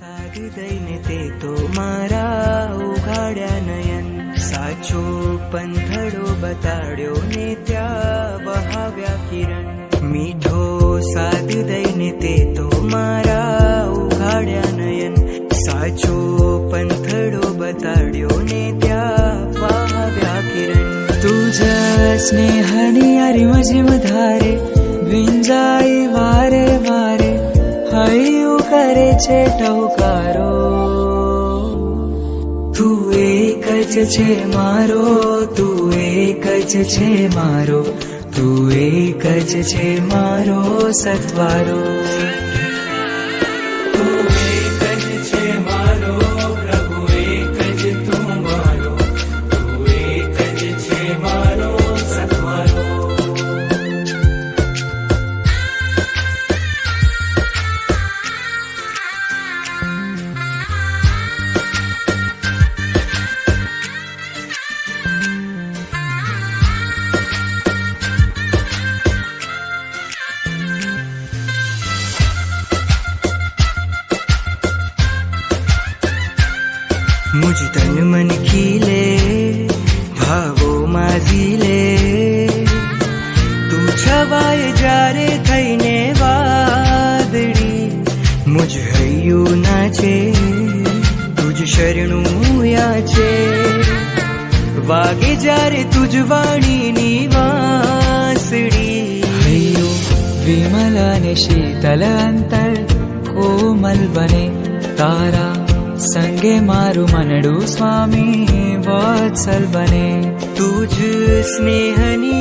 साद दઈને તે તો મારા ઉઘાડ્યા નયન સાચો પંથડો બતાડ્યો ને ત્યાં વહાવ્યા કિરણ મીઠો સાદ દઈને તે તો મારા ઉઘાડ્યા નયન સાચો પંથડો બતાડ્યો ને ત્યાં વહાવ્યા કિરણ तुझ्या स्नेहाने रिमझिम धारे विंजाई वारे वारे हळिયું કરે છે ટહુકારો તું એક જ છે મારો તું એક જ છે મારો તું એક જ છે મારો સત્વારો તું એક જ છે મારો પ્રભુ એક જ તું મારો તું એક જ છે મારો સત્વારો मुझ तन मन खिले भावो माजीले तू छवाए जारे थईने वादड़ी मुझ हय्यू नाचे तुझ शरणू याचे वागे जारे तुझ वाणी नी वासड़ी हय्यू विमल ने शीतल अंतर कोमल बने तारा संगे मारू मनडू स्वामी वत्सल बने तुझ स्नेहनी